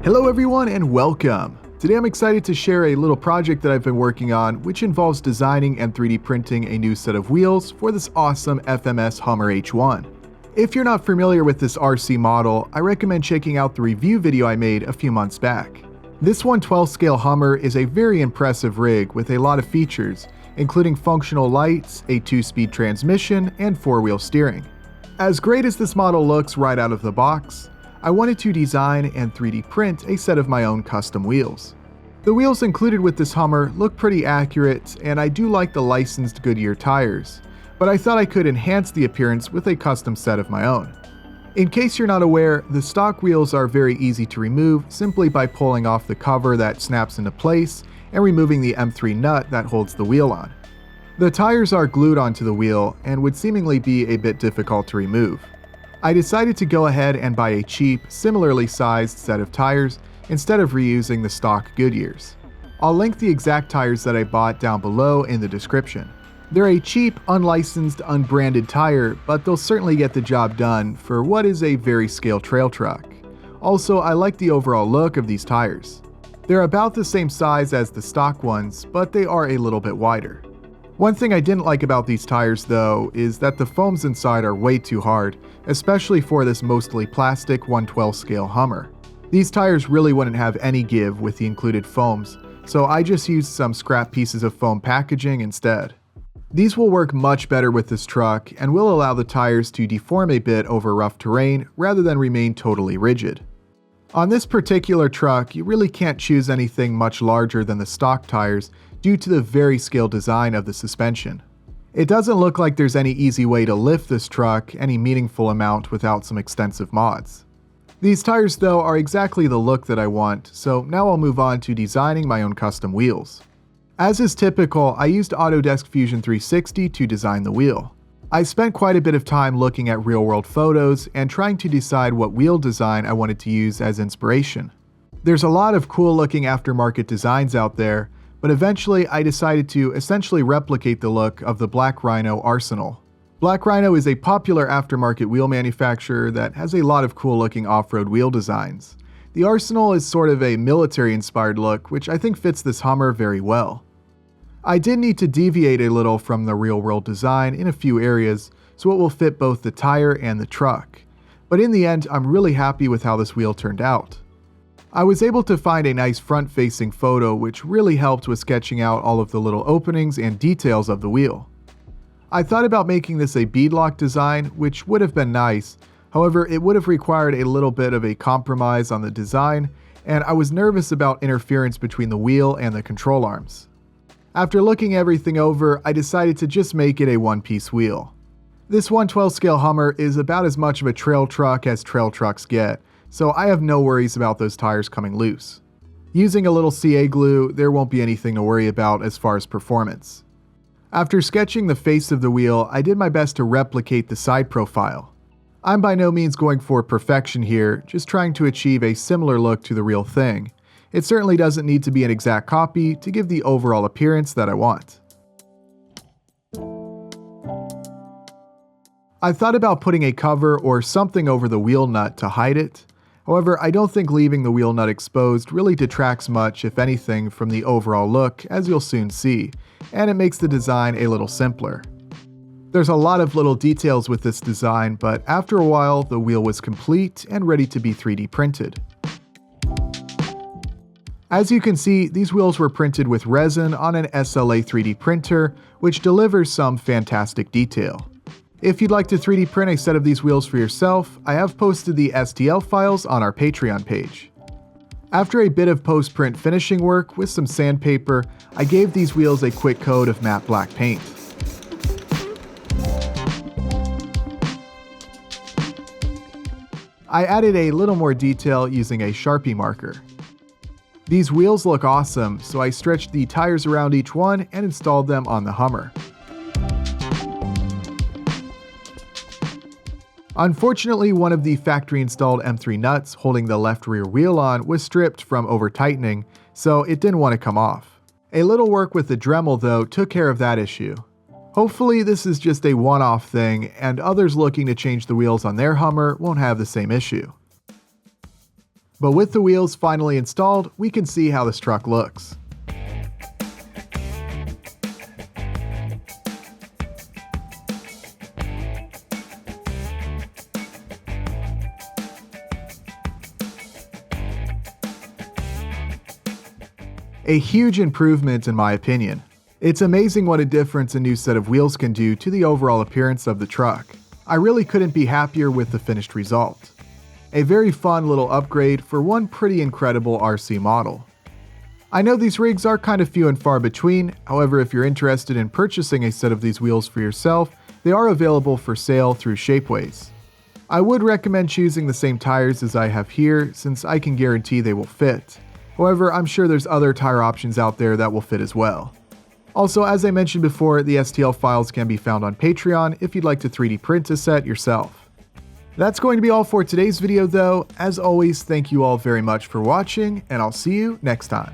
Hello everyone and welcome! Today I'm excited to share a little project that I've been working on which involves designing and 3D printing a new set of wheels for this awesome FMS Hummer H1. If you're not familiar with this RC model, I recommend checking out the review video I made a few months back. This 1/12 scale Hummer is a very impressive rig with a lot of features, including functional lights, a 2-speed transmission, and 4-wheel steering. As great as this model looks right out of the box, I wanted to design and 3D print a set of my own custom wheels. The wheels included with this Hummer look pretty accurate, and I do like the licensed Goodyear tires, but I thought I could enhance the appearance with a custom set of my own. In case you're not aware, the stock wheels are very easy to remove simply by pulling off the cover that snaps into place and removing the M3 nut that holds the wheel on. The tires are glued onto the wheel and would seemingly be a bit difficult to remove. I decided to go ahead and buy a cheap, similarly sized set of tires instead of reusing the stock Goodyears. I'll link the exact tires that I bought down below in the description. They're a cheap, unlicensed, unbranded tire, but they'll certainly get the job done for what is a very scale trail truck. Also, I like the overall look of these tires. They're about the same size as the stock ones, but they are a little bit wider. One thing I didn't like about these tires though is that the foams inside are way too hard, especially for this mostly plastic 1/12 scale Hummer. These tires really wouldn't have any give with the included foams, so I just used some scrap pieces of foam packaging instead. These will work much better with this truck and will allow the tires to deform a bit over rough terrain rather than remain totally rigid. On this particular truck, you really can't choose anything much larger than the stock tires due to the very scaled design of the suspension. It doesn't look like there's any easy way to lift this truck any meaningful amount without some extensive mods. These tires though are exactly the look that I want, so now I'll move on to designing my own custom wheels. As is typical, I used Autodesk Fusion 360 to design the wheel. I spent quite a bit of time looking at real-world photos and trying to decide what wheel design I wanted to use as inspiration. There's a lot of cool-looking aftermarket designs out there, but eventually I decided to essentially replicate the look of the Black Rhino Arsenal. Black Rhino is a popular aftermarket wheel manufacturer that has a lot of cool-looking off-road wheel designs. The Arsenal is sort of a military-inspired look, which I think fits this Hummer very well. I did need to deviate a little from the real-world design in a few areas, so it will fit both the tire and the truck. But in the end, I'm really happy with how this wheel turned out. I was able to find a nice front-facing photo which really helped with sketching out all of the little openings and details of the wheel. I thought about making this a beadlock design, which would have been nice, however it would have required a little bit of a compromise on the design, and I was nervous about interference between the wheel and the control arms. After looking everything over, I decided to just make it a one-piece wheel. This 1/12 scale Hummer is about as much of a trail truck as trail trucks get, so I have no worries about those tires coming loose. Using a little CA glue, there won't be anything to worry about as far as performance. After sketching the face of the wheel, I did my best to replicate the side profile. I'm by no means going for perfection here, just trying to achieve a similar look to the real thing. It certainly doesn't need to be an exact copy to give the overall appearance that I want. I thought about putting a cover or something over the wheel nut to hide it. However, I don't think leaving the wheel nut exposed really detracts much, if anything, from the overall look, as you'll soon see, and it makes the design a little simpler. There's a lot of little details with this design, but after a while, the wheel was complete and ready to be 3D printed. As you can see, these wheels were printed with resin on an SLA 3D printer, which delivers some fantastic detail. If you'd like to 3D print a set of these wheels for yourself, I have posted the STL files on our Patreon page. After a bit of post-print finishing work with some sandpaper, I gave these wheels a quick coat of matte black paint. I added a little more detail using a Sharpie marker. These wheels look awesome, so I stretched the tires around each one and installed them on the Hummer. Unfortunately, one of the factory-installed M3 nuts holding the left rear wheel on was stripped from over-tightening, so it didn't want to come off. A little work with the Dremel, though, took care of that issue. Hopefully this is just a one-off thing, and others looking to change the wheels on their Hummer won't have the same issue. But with the wheels finally installed, we can see how this truck looks. A huge improvement in my opinion. It's amazing what a difference a new set of wheels can do to the overall appearance of the truck. I really couldn't be happier with the finished result. A very fun little upgrade for one pretty incredible RC model. I know these rigs are kind of few and far between, however if you're interested in purchasing a set of these wheels for yourself, they are available for sale through Shapeways. I would recommend choosing the same tires as I have here since I can guarantee they will fit. However, I'm sure there's other tire options out there that will fit as well. Also, as I mentioned before, the STL files can be found on Patreon if you'd like to 3D print a set yourself. That's going to be all for today's video though. As always, thank you all very much for watching, and I'll see you next time.